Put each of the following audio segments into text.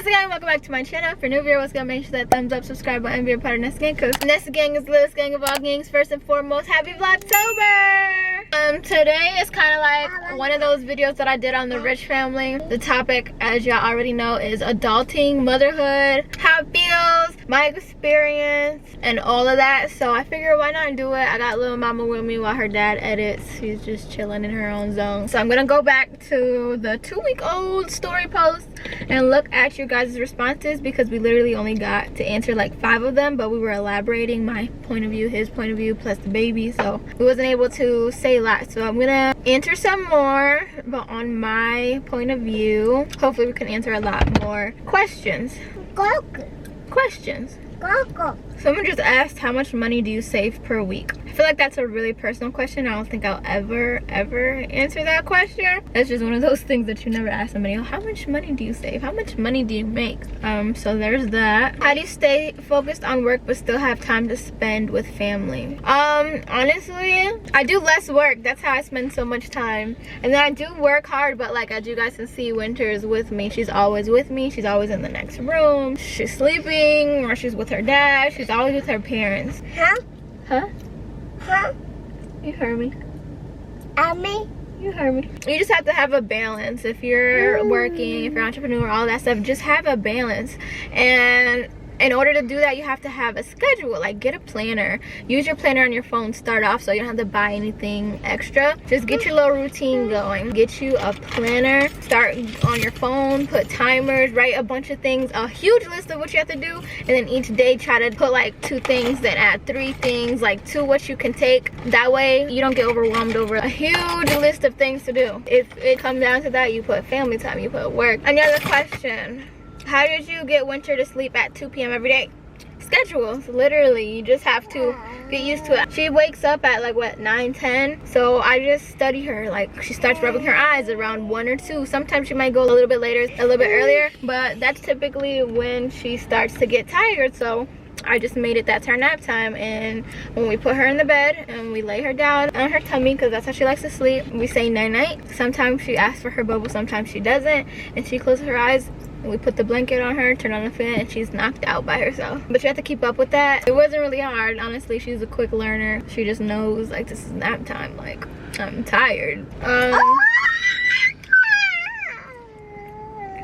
What's up, gang? Welcome back to my channel. If you're new here, what's gonna make sure that thumbs up, subscribe button, be a part of Nessa Gang, because Nessa Gang is the littlest gang of all gangs. First and foremost, happy Vlogtober! Today is kind of like one of those videos that I did on the Rich family. The topic, as y'all already know, is adulting, motherhood, how it feels, my experience, and all of that. So I figured, why not do it? I got little mama with me while her dad edits. She's just chilling in her own zone. So I'm gonna go back to the 2-week-old story post and look at your guys' responses, because we literally only got to answer like 5 of them, but we were elaborating my point of view, his point of view, plus the baby, so we wasn't able to say a lot. So I'm gonna answer some more, but on my point of view. Hopefully we can answer a lot more questions. Someone just asked, how much money do you save per week? I feel like that's a really personal question. I don't think I'll ever answer that question. That's just one of those things that you never ask somebody, oh, how much money do you save? How much money do you make? So there's that. How do you stay focused on work but still have time to spend with family? Honestly, I do less work. That's how I spend so much time. And then I do work hard, but like, as you guys can see, Winter is with me. She's always with me. She's always in the next room. She's sleeping, or she's with her dad. She's always with her parents. Huh? You heard me. You heard me. You just have to have a balance. If you're working, if you're an entrepreneur, all that stuff, just have a balance. And in order to do that, you have to have a schedule. Like, get a planner. Use your planner on your phone. Start off so you don't have to buy anything extra. Just get your little routine going. Get you a planner. Start on your phone. Put timers. Write a bunch of things. A huge list of what you have to do. And then each day try to put like 2 things, then add 3 things. Like 2 what you can take. That way you don't get overwhelmed over a huge list of things to do. If it comes down to that, you put family time. You put work. Another question. How did you get Winter to sleep at 2 p.m. every day? Schedules, literally. You just have to get used to it. She wakes up at like, what, 9, 10? So I just study her. Like, she starts rubbing her eyes around 1 or 2. Sometimes she might go a little bit later, a little bit earlier. But that's typically when she starts to get tired. So I just made it that's her nap time. And when we put her in the bed and we lay her down on her tummy, because that's how she likes to sleep, we say night-night. Sometimes she asks for her bubble, sometimes she doesn't. And she closes her eyes. We put the blanket on her, turn on the fan, and she's knocked out by herself. But you have to keep up with that. It wasn't really hard. Honestly, she's a quick learner. She just knows, like, this is nap time. Like, I'm tired.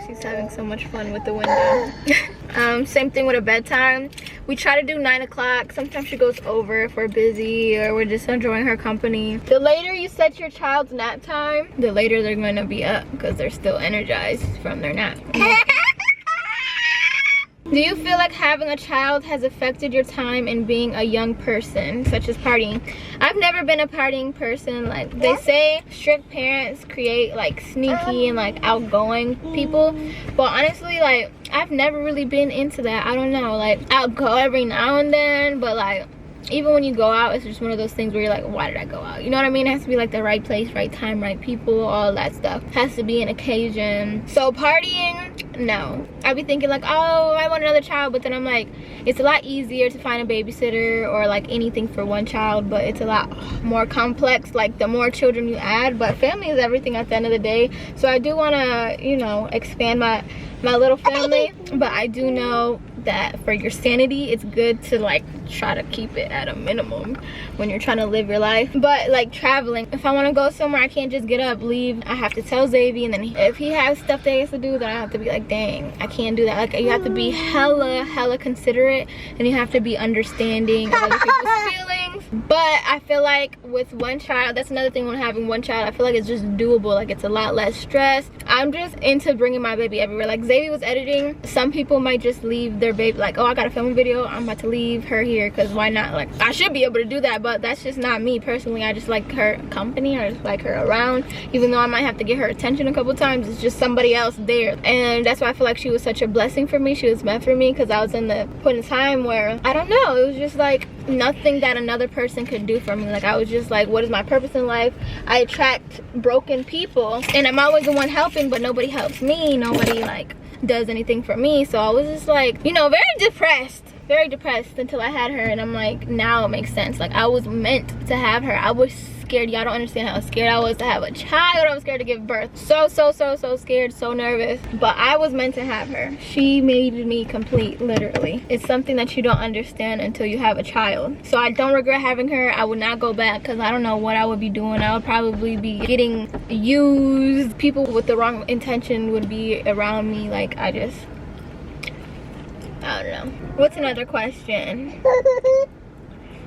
She's having so much fun with the window. Same thing with a bedtime. We try to do 9 o'clock. Sometimes she goes over if we're busy or we're just enjoying her company. The later you set your child's nap time, the later they're going to be up, because they're still energized from their nap. Do you feel like having a child has affected your time in being a young person, such as partying? I've never been a partying person. Like, they say strict parents create like sneaky and like outgoing people, but honestly, like, I've never really been into that. I don't know, like, I'll go every now and then, but like, even when you go out, it's just one of those things where you're like, why did I go out? You know what I mean? It has to be like the right place, right time, right people, all that stuff. It has to be an occasion. So partying, no. I'd be thinking like, oh, I want another child, but then I'm like, it's a lot easier to find a babysitter or like anything for one child, but it's a lot more complex, like the more children you add. But family is everything at the end of the day. So I do want to, you know, expand my little family, but I do know that for your sanity, it's good to like try to keep it at a minimum when you're trying to live your life. But like traveling, if I want to go somewhere, I can't just get up, leave. I have to tell Xavier, and then if he has stuff that he has to do, then I have to be like, dang, I can't do that. Like, you have to be hella considerate, and you have to be understanding of other people's feelings. But I feel like with one child, that's another thing when having one child, I feel like it's just doable. Like, it's a lot less stress. I'm just into bringing my baby everywhere. Like, Xavier was editing. Some people might just leave their baby, like, oh, I gotta film a video, I'm about to leave her here, because why not? Like, I should be able to do that, but that's just not me personally. I just like her company, or just like her around, even though I might have to get her attention a couple times. It's just somebody else there, and that's why I feel like she was such a blessing for me. She was meant for me, because I was in the point in time where, I don't know, it was just like nothing that another person could do for me. Like, I was just like, what is my purpose in life? I attract broken people, and I'm always the one helping, but nobody helps me. Nobody like does anything for me. So I was just like, you know, very depressed until I had her. And I'm like, now it makes sense. Like, I was meant to have her. I was scared. Y'all don't understand how scared I was to have a child. I was scared to give birth. So scared, so nervous. But I was meant to have her. She made me complete, literally. It's something that you don't understand until you have a child. So I don't regret having her. I would not go back because I don't know what I would be doing. I would probably be getting used. People with the wrong intention would be around me. Like, I don't know. What's another question?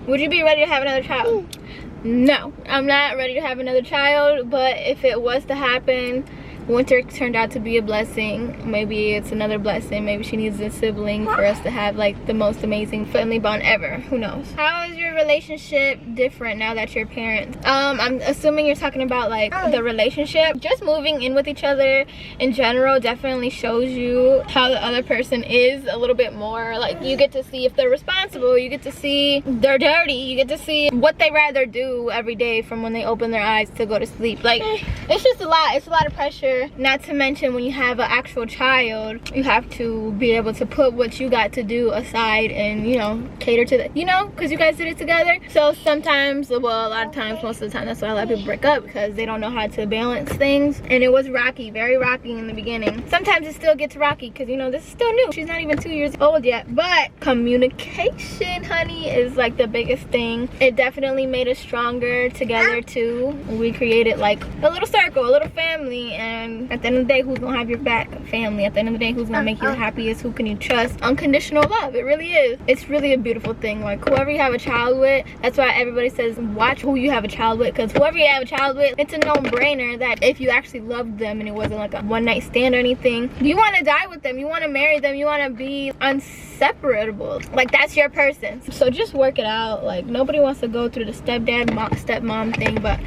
Would you be ready to have another child? No, I'm not ready to have another child, but if it was to happen, winter turned out to be a blessing. Maybe it's another blessing. Maybe she needs a sibling for us to have like the most amazing family bond ever. Who knows? How is your relationship different now that you're parents? I'm assuming you're talking about like the relationship. Just moving in with each other in general definitely shows you how the other person is a little bit more. Like, you get to see if they're responsible, you get to see they're dirty, you get to see what they rather do every day from when they open their eyes to go to sleep. Like, it's just a lot. It's a lot of pressure. Not to mention, when you have an actual child, you have to be able to put what you got to do aside and, you know, cater to that, you know, because you guys did it together. So sometimes, well, a lot of times, most of the time, that's why a lot of people break up, because they don't know how to balance things. And it was rocky, very rocky in the beginning. Sometimes it still gets rocky because, you know, this is still new. She's not even 2 years old yet. But communication, honey, is like the biggest thing. It definitely made us stronger together too. We created like a little circle, a little family, and at the end of the day, who's gonna have your back? Family. At the end of the day, who's gonna make you the happiest? Who can you trust? Unconditional love. It really is. It's really a beautiful thing. Like, whoever you have a child with, that's why everybody says watch who you have a child with, because whoever you have a child with, it's a no-brainer that if you actually loved them and it wasn't like a one-night stand or anything, you want to die with them, you want to marry them, you want to be inseparable. Like, that's your person. So just work it out. Like, nobody wants to go through the stepdad stepmom thing, but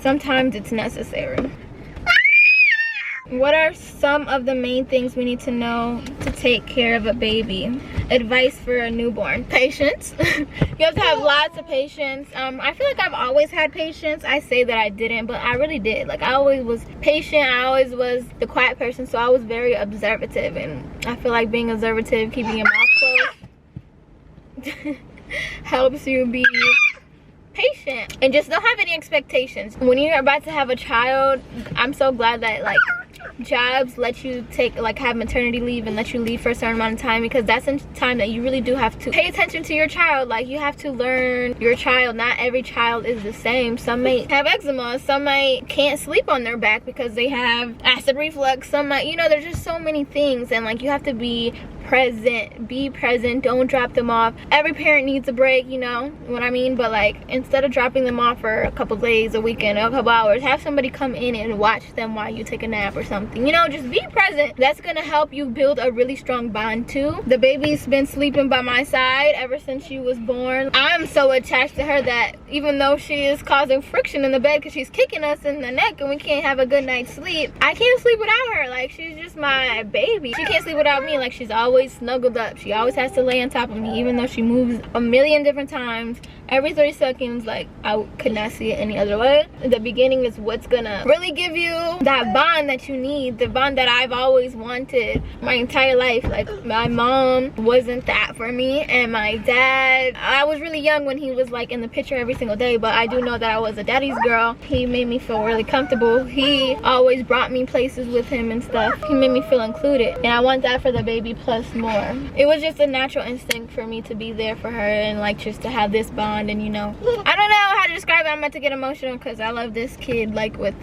sometimes it's necessary. What are some of the main things we need to know to take care of a baby? Advice for a newborn. Patience. You have to have lots of patience. I feel like I've always had patience. I say that I didn't, but I really did. Like, I always was patient. I always was the quiet person, so I was very observative, and I feel like being observative, keeping your mouth closed helps you be patient and just don't have any expectations. When you're about to have a child, I'm so glad that like jobs let you take have maternity leave and let you leave for a certain amount of time, because that's in time that you really do have to pay attention to your child. Like, you have to learn your child. Not every child is the same. Some might have eczema, some might can't sleep on their back because they have acid reflux, some might, you know, there's just so many things, and like, you have to be present, don't drop them off. Every parent needs a break, you know what I mean? But like, instead of dropping them off for a couple days, a weekend, a couple hours, have somebody come in and watch them while you take a nap or something, you know. Just be present. That's gonna help you build a really strong bond too. The baby's been sleeping by my side ever since she was born. I'm so attached to her that even though she is causing friction in the bed because she's kicking us in the neck and we can't have a good night's sleep, I can't sleep without her. Like, she's just my baby. She can't sleep without me. Like, she's always snuggled up. She always has to lay on top of me, even though she moves a million different times every 30 seconds. Like, I could not see it any other way. The beginning is what's gonna really give you that bond that you need, the bond that I've always wanted my entire life. Like, my mom wasn't that for me, and my dad, I was really young when he was like in the picture every single day, but I do know that I was a daddy's girl. He made me feel really comfortable. He always brought me places with him and stuff. He made me feel included, and I want that for the baby plus more. It was just a natural instinct for me to be there for her and like just to have this bond. And you know, I don't know how to describe it. I'm about to get emotional because I love this kid like with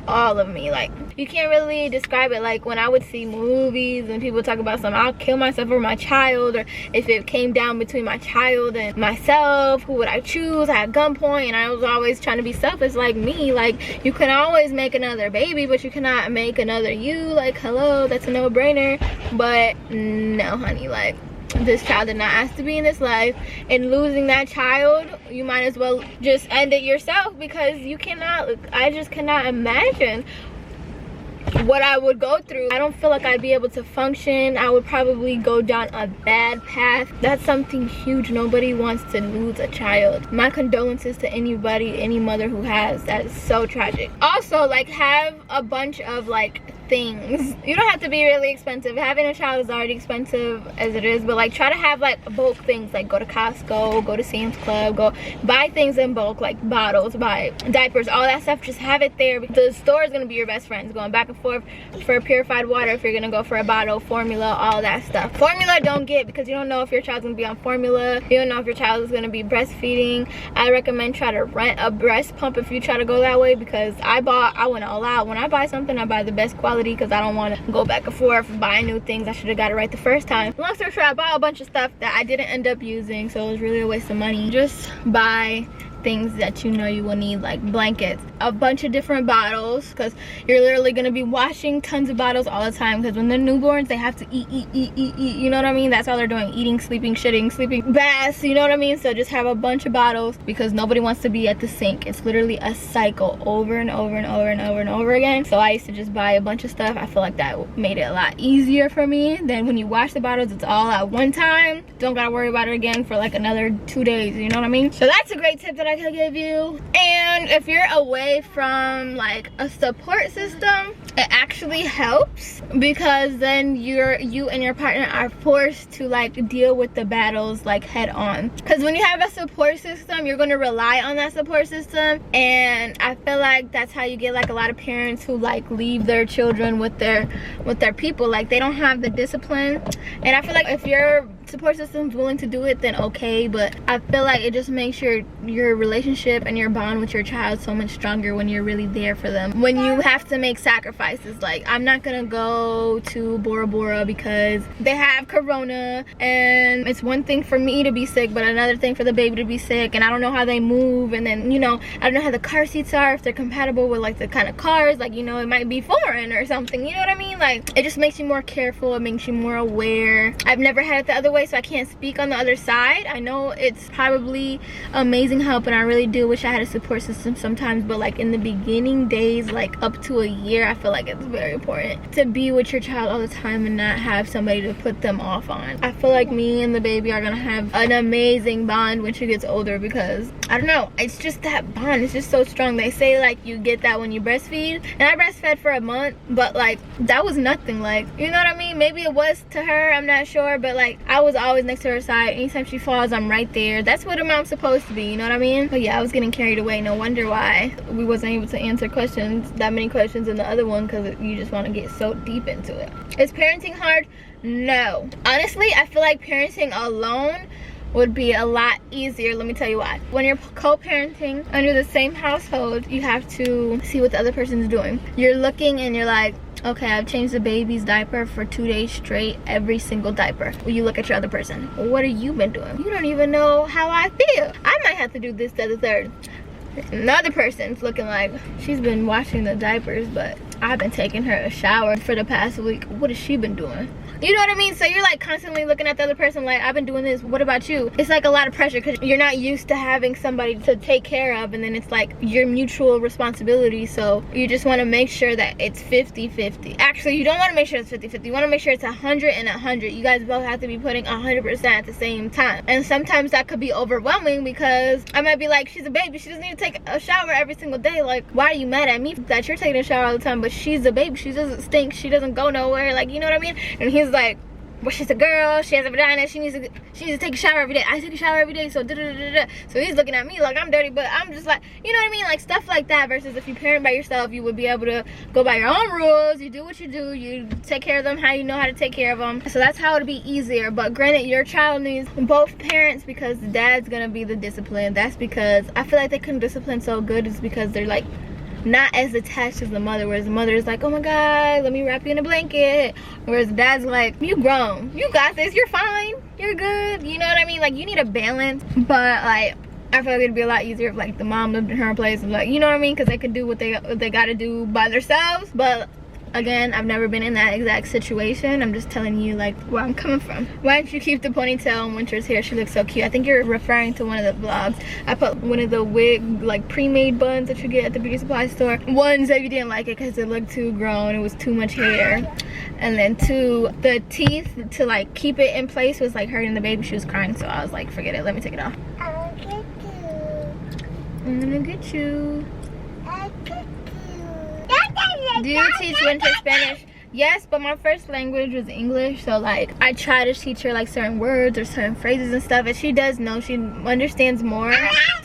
all of me. Like, you can't really describe it. Like, when I would see movies and people talk about something, I'll kill myself for my child, or if it came down between my child and myself, who would I choose at gunpoint? And I was always trying to be selfish like me. Like, you can always make another baby, but you cannot make another you. Like, hello, that's a no-brainer. But no, honey, like, this child did not ask to be in this life, and losing that child, you might as well just end it yourself, because you cannot, I just cannot imagine what I would go through. I don't feel like I'd be able to function. I would probably go down a bad path. That's something huge. Nobody wants to lose a child. My condolences to anybody, any mother who has. That is so tragic. Also, like, have a bunch of like things. You don't have to be really expensive. Having a child is already expensive as it is, but like try to have like bulk things, like go to Costco, go to Sam's Club, go buy things in bulk, like bottles, buy diapers, all that stuff. Just have it there. The store is gonna be your best friends, going back and forth for purified water if you're gonna go for a bottle, formula, all that stuff. Formula don't get, because you don't know if your child's gonna be on formula, you don't know if your child is gonna be breastfeeding. I recommend try to rent a breast pump if you try to go that way, because I went all out. When I buy something, I buy the best quality, because I don't want to go back and forth buying new things. I should have got it right the first time. Long story short, I bought a bunch of stuff that I didn't end up using, so it was really a waste of money. Just buy things that you know you will need, like blankets, a bunch of different bottles, because you're literally going to be washing tons of bottles all the time, because when they're newborns they have to eat, you know what I mean? That's all they're doing, eating, sleeping, shitting, sleeping, baths, you know what I mean? So just have a bunch of bottles, because nobody wants to be at the sink. It's literally a cycle over and over and over and over and over again. So I used to just buy a bunch of stuff. I feel like that made it a lot easier for me. Then when you wash the bottles, it's all at one time, don't gotta worry about it again for like another 2 days, you know what I mean? So that's a great tip that I could give you. And if you're away from like a support system, it actually helps, because then you and your partner are forced to like deal with the battles like head on. Because when you have a support system, you're going to rely on that support system, and I feel like that's how you get like a lot of parents who like leave their children with their people, like they don't have the discipline. And I feel like if your support system's willing to do it, then okay, but I feel like it just makes your relationship and your bond with your child so much stronger when you're really there for them. When you have to make sacrifices, like I'm not gonna go to Bora Bora because they have corona, and it's one thing for me to be sick but another thing for the baby to be sick, and I don't know how they move, and then you know I don't know how the car seats are, if they're compatible with like the kind of cars, like you know it might be foreign or something, you know what I mean? Like it just makes you more careful, it makes you more aware. I've never had it the other way, so I can't speak on the other side. I know it's probably amazing help, and I really do wish I had a support system sometimes, but like in the beginning days, like up to a year, I feel like it's very important to be with your child all the time and not have somebody to put them off on. I feel like me and the baby are gonna have an amazing bond when she gets older, because I don't know, it's just that bond, it's just so strong. They say like you get that when you breastfeed, and I breastfed for a month, but like that was nothing, like you know what I mean? Maybe it was to her, I'm not sure, but like I was always next to her side. Anytime she falls, I'm right there. That's what a mom's supposed to be, you know what I mean? But yeah, I was getting carried away. No wonder why we wasn't able to answer that many questions in the other one, because you just want to get so deep into it. Is parenting hard? No. Honestly, I feel like parenting alone would be a lot easier. Let me tell you why. When you're co-parenting under the same household, you have to see what the other person's doing. You're looking and you're like, okay, I've changed the baby's diaper for 2 days straight, every single diaper. Well, you look at your other person. What have you been doing? You don't even know how I feel. I might have to do this, that, the third. Another person's looking like, she's been washing the diapers, but I've been taking her a shower for the past week. What has she been doing? You know what I mean? So you're like constantly looking at the other person like, I've been doing this, what about you? It's like a lot of pressure, because you're not used to having somebody to take care of, and then it's like your mutual responsibility. So you just want to make sure that it's 50-50. Actually, you don't want to make sure it's 50-50. You want to make sure it's 100 and 100. You guys both have to be putting 100% at the same time. And sometimes that could be overwhelming, because I might be like, she's a baby, she doesn't need to take a shower every single day. Like, why are you mad at me that you're taking a shower all the time, but she's a baby, she doesn't stink, she doesn't go nowhere, like, you know what I mean? And he's like, well, she's a girl, she has a vagina, she needs to take a shower every day. I take a shower every day, so da-da-da-da-da. So he's looking at me like I'm dirty, but I'm just like, you know what I mean? Like stuff like that. Versus if you parent by yourself, you would be able to go by your own rules. You do what you do, you take care of them how you know how to take care of them. So that's how it'll be easier. But granted, your child needs both parents, because the dad's gonna be the discipline. That's because I feel like they couldn't discipline so good, is because they're like not as attached as the mother, whereas the mother is like, oh my god, let me wrap you in a blanket, whereas the dad's like, you grown, you got this, you're fine, you're good, you know what I mean? Like you need a balance. But like I feel like it'd be a lot easier if like the mom lived in her place, and like, you know what I mean, because they could do what they gotta do by themselves. But again, I've never been in that exact situation. I'm just telling you like where I'm coming from. Why don't you keep the ponytail in Winter's hair? She looks so cute. I think you're referring to one of the vlogs. I put one of the wig like pre-made buns that you get at the beauty supply store. One said you didn't like it because it looked too grown, it was too much hair. And then two, the teeth to like keep it in place was like hurting the baby. She was crying, so I was like, forget it, let me take it off. I'll get you. I'm gonna get you. I'll get you. Do you teach Winter Spanish? Yes, but my first language was English, so like I try to teach her like certain words or certain phrases and stuff, and she does know, she understands more.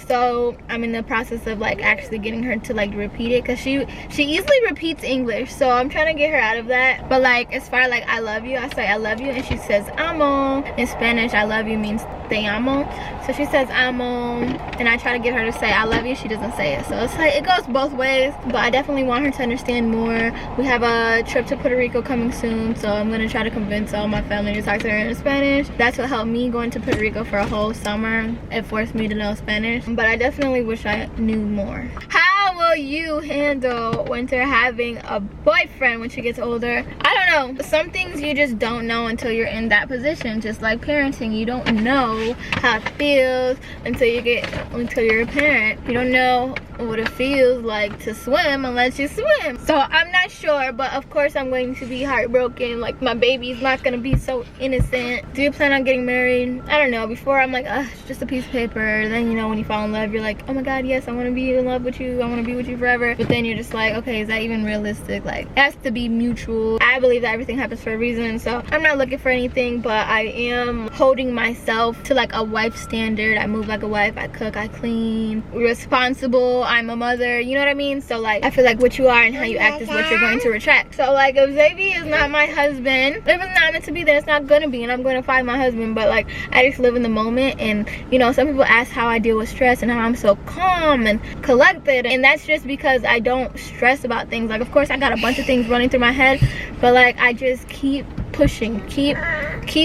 So I'm in the process of like actually getting her to like repeat it, because she easily repeats English, so I'm trying to get her out of that. But like as far like I love you, I say I love you, and she says amo. In Spanish, I love you means te amo, so she says amo, and I try to get her to say I love you. She doesn't say it, so it's like it goes both ways. But I definitely want her to understand more. We have a trip to Puerto Rico coming soon, so I'm gonna try to convince all my family to talk to her in Spanish. That's what helped me going to Puerto Rico for a whole summer. It forced me to know Spanish, but I definitely wish I knew more. How will you handle Winter having a boyfriend when she gets older? I don't know. Some things you just don't know until you're in that position. Just like parenting, you don't know how it feels until you're a parent. You don't know what it feels like to swim unless you swim. So I'm not sure, but of course I'm going to be heartbroken. Like my baby's not gonna be so innocent. Do you plan on getting married? I don't know. Before I'm like, it's just a piece of paper. Then you know, when you fall in love, you're like, oh my god, yes, I want to be in love with you, I want to be with you forever. But then you're just like, okay, is that even realistic? Like, it has to be mutual. I believe that everything happens for a reason, so I'm not looking for anything, but I am holding myself to like a wife standard. I move like a wife, I cook, I clean, responsible, I'm a mother, you know what I mean? So like I feel like what you are and how you act is what you're going to attract. So like if Xavier is not my husband, if it's not meant to be, then it's not gonna be, and I'm gonna find my husband. But like I just live in the moment, and you know, some people ask how I deal with stress and how I'm so calm and collected, and that's just because I don't stress about things. Like of course I got a bunch of things running through my head, but like I just keep pushing, keep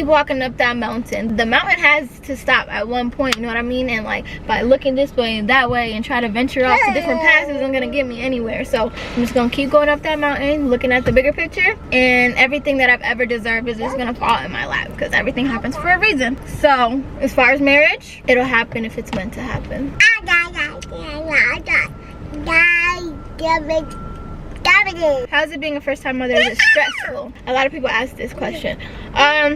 walking up that mountain. The mountain has to stop at one point, you know what I mean? And like by looking this way and that way and try to venture off to different paths isn't gonna get me anywhere. So I'm just gonna keep going up that mountain, looking at the bigger picture, and everything that I've ever deserved is just gonna fall in my lap, because everything happens for a reason. So as far as marriage, it'll happen if it's meant to happen. How's it being a first-time mother? Is it stressful? A lot of people ask this question.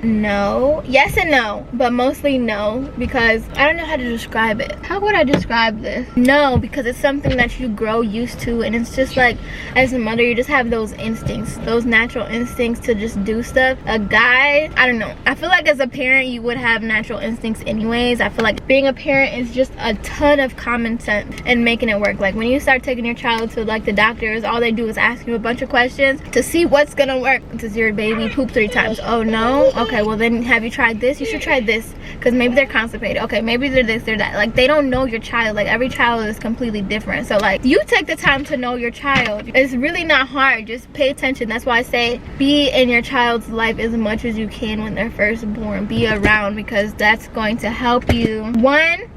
No. Yes and no, but mostly no, because I don't know how to describe it. How would I describe this? No, because it's something that you grow used to, and it's just like, as a mother, you just have those instincts, those natural instincts to just do stuff. A guy, I don't know. I feel like as a parent, you would have natural instincts anyways. I feel like being a parent is just a ton of common sense and making it work. Like when you start taking your child to like the doctors, all they do is ask you a bunch of questions to see what's gonna work. Does your baby poop 3 times? Oh no? Okay, well then have you tried this? You should try this, because maybe they're constipated. Okay, maybe they're this, they're that. Like they don't know your child. Like every child is completely different. So like you take the time to know your child. It's really not hard. Just pay attention. That's why I say be in your child's life as much as you can when they're first born. Be around, because that's going to help you. 1,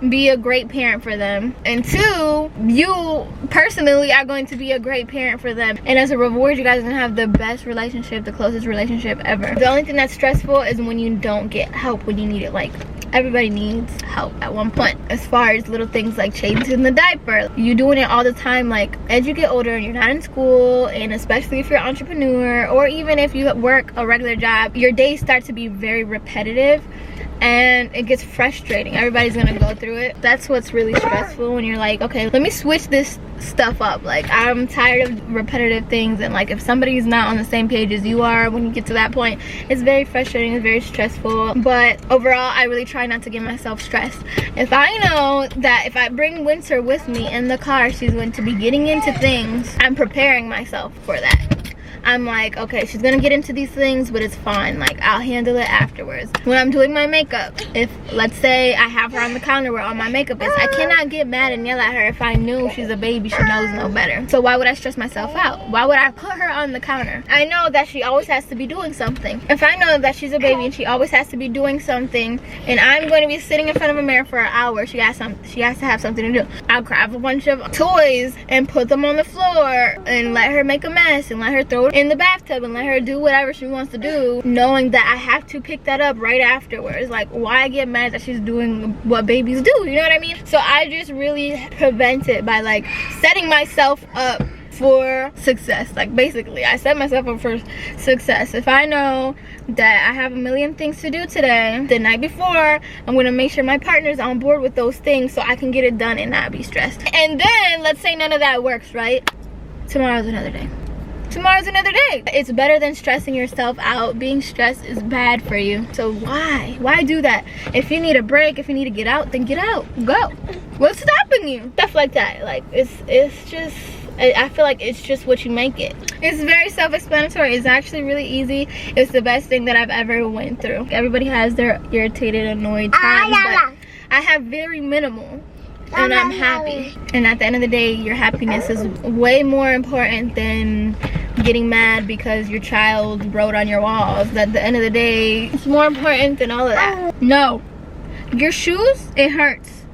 be a great parent for them, and 2, you personally are going to be a great parent for them, and as a reward you guys are gonna have the best relationship, the closest relationship ever. The only thing that's stressful is when you don't get help when you need it. Like everybody needs help at one point. As far as little things like changing the diaper, you doing it all the time. Like as you get older and you're not in school, and especially if you're an entrepreneur, or even if you work a regular job, your days start to be very repetitive, and it gets frustrating. Everybody's gonna go through it. That's what's really stressful, when you're like, okay, let me switch this stuff up. Like I'm tired of repetitive things, and like if somebody's not on the same page as you are when you get to that point, it's very frustrating, it's very stressful. But overall, I really try not to give myself stress. If I know that if I bring Winter with me in the car, she's going to be getting into things, I'm preparing myself for that. I'm like, okay, she's gonna get into these things, but it's fine. Like I'll handle it afterwards. When I'm doing my makeup, if let's say I have her on the counter where all my makeup is, I cannot get mad and yell at her if I knew she's a baby, she knows no better. So why would I stress myself out? Why would I put her on the counter? I know that she always has to be doing something. If I know that she's a baby and she always has to be doing something, and I'm going to be sitting in front of a mirror for an hour, she has to have something to do. I'll grab a bunch of toys and put them on the floor and let her make a mess, and let her throw it in the bathtub, and let her do whatever she wants to do, knowing that I have to pick that up right afterwards. Like why get mad that she's doing what babies do, you know what I mean? So I just really prevent it by like setting myself up for success. Like basically I set myself up for success. If I know that I have a million things to do today, the night before I'm gonna make sure my partner's on board with those things so I can get it done and not be stressed. And then let's say none of that works, right? Tomorrow's another day. tomorrow's another day. It's better than stressing yourself out. Being stressed is bad for you. So why do that? If you need a break, if you need to get out, then get out, go. What's stopping you? Stuff like that. Like it's just, I feel like it's just what you make it. It's very self-explanatory. It's actually really easy. It's the best thing that I've ever went through. Everybody has their irritated, annoyed times, but I have very minimal, and I'm happy. And at the end of the day, your happiness is way more important than getting mad because your child wrote on your walls. At the end of the day, it's more important than all of that. No, your shoes, it hurts.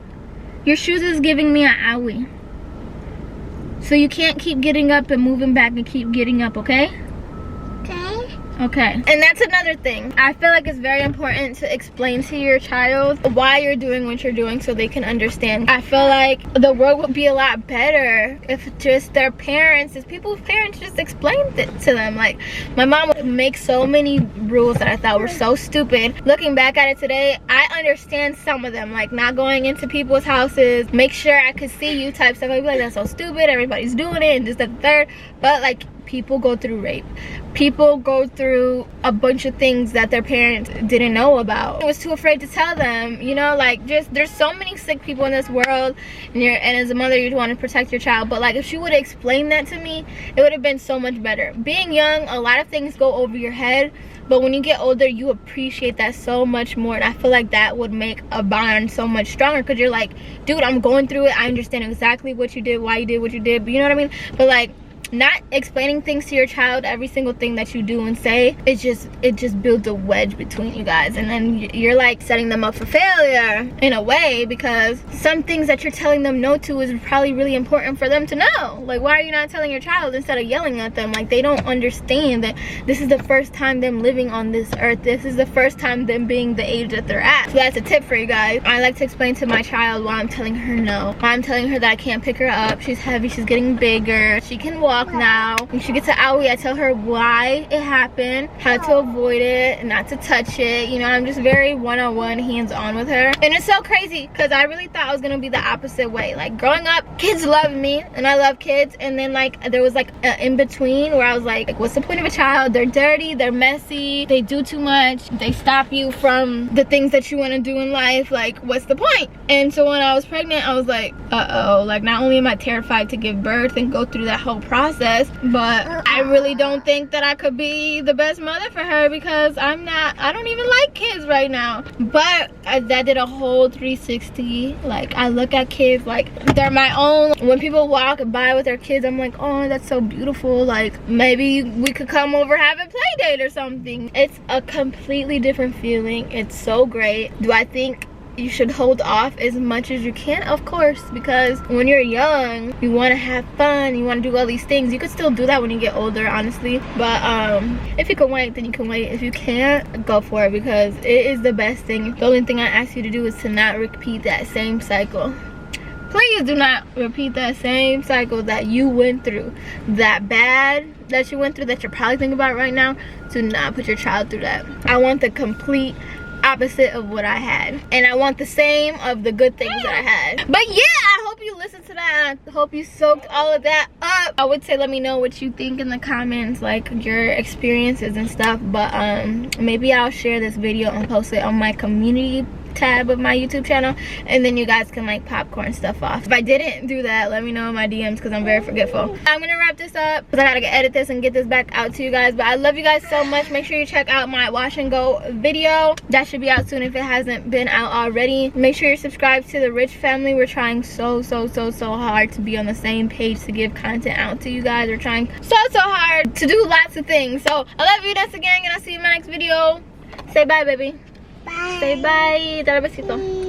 Your shoes is giving me an owie. So you can't keep getting up and moving back and keep getting up, okay? Okay. And that's another thing. I feel like it's very important to explain to your child why you're doing what you're doing so they can understand. I feel like the world would be a lot better if just their parents, if people's parents just explained it to them. Like, my mom would make so many rules that I thought were so stupid. Looking back at it today, I understand some of them. Like, not going into people's houses, make sure I could see you type stuff. I'd be like, that's so stupid, everybody's doing it, and just that, the third. But like, people go through rape. People go through a bunch of things that their parents didn't know about. I was too afraid to tell them, you know, like, just, there's so many sick people in this world, and as a mother, you want to protect your child. But like, if she would have explained that to me, it would have been so much better. Being young, a lot of things go over your head, but when you get older, you appreciate that so much more. And I feel like that would make a bond so much stronger, because you're like, dude, I'm going through it, I understand exactly what you did, why you did what you did. But you know what I mean? But like, not explaining things to your child, every single thing that you do and say, it just builds a wedge between you guys, and then you're like setting them up for failure in a way, because some things that you're telling them no to is probably really important for them to know. Like, why are you not telling your child instead of yelling at them? Like, they don't understand that this is the first time them living on this earth. This is the first time them being the age that they're at. So that's a tip for you guys. I like to explain to my child why I'm telling her no, why I'm telling her that I can't pick her up. She's heavy, she's getting bigger, she can walk now. When she gets an owie, I tell her why it happened, how to avoid it, not to touch it. You know, I'm just very one-on-one, hands-on with her. And it's so crazy, because I really thought I was gonna be the opposite way. Like, growing up, kids loved me, and I love kids, and then like, there was like an in-between where I was like, what's the point of a child? They're dirty, they're messy, they do too much, they stop you from the things that you want to do in life. Like, what's the point? And so when I was pregnant, I was like, uh-oh, like, not only am I terrified to give birth and go through that whole process, but I really don't think that I could be the best mother for her, because I don't even like kids right now. But that did a whole 360. Like, I look at kids like they're my own. When people walk by with their kids, I'm like, oh, that's so beautiful. Like, maybe we could come over, have a play date or something. It's a completely different feeling. It's so great. Do I think you should hold off as much as you can? Of course, because when you're young, you want to have fun, you want to do all these things. You could still do that when you get older, honestly. But if you can wait, then you can wait. If you can't, go for it, because it is the best thing. The only thing I ask you to do is to not repeat that same cycle. Please do not repeat that same cycle that you went through, that bad that you went through, that you're probably thinking about right now. Do not put your child through that. I want the complete opposite of what I had, and I want the same of the good things that I had. But yeah, I hope you listened to that, and I hope you soaked all of that up. I would say let me know what you think in the comments, like your experiences and stuff. But maybe I'll share this video and post it on my community tab of my YouTube channel, and then you guys can like popcorn stuff off. If I didn't do that, let me know in my DMs, because I'm very forgetful. I'm gonna wrap this up because I gotta edit this and get this back out to you guys. But I love you guys so much. Make sure you check out my wash and go video. That should be out soon if it hasn't been out already. Make sure you're subscribed to the Rich family. We're trying so hard to be on the same page to give content out to you guys. We're trying so hard to do lots of things. So I love you, that's the gang, and I'll see you in my next video. Say bye, baby. Bye. Say bye. Dale besito.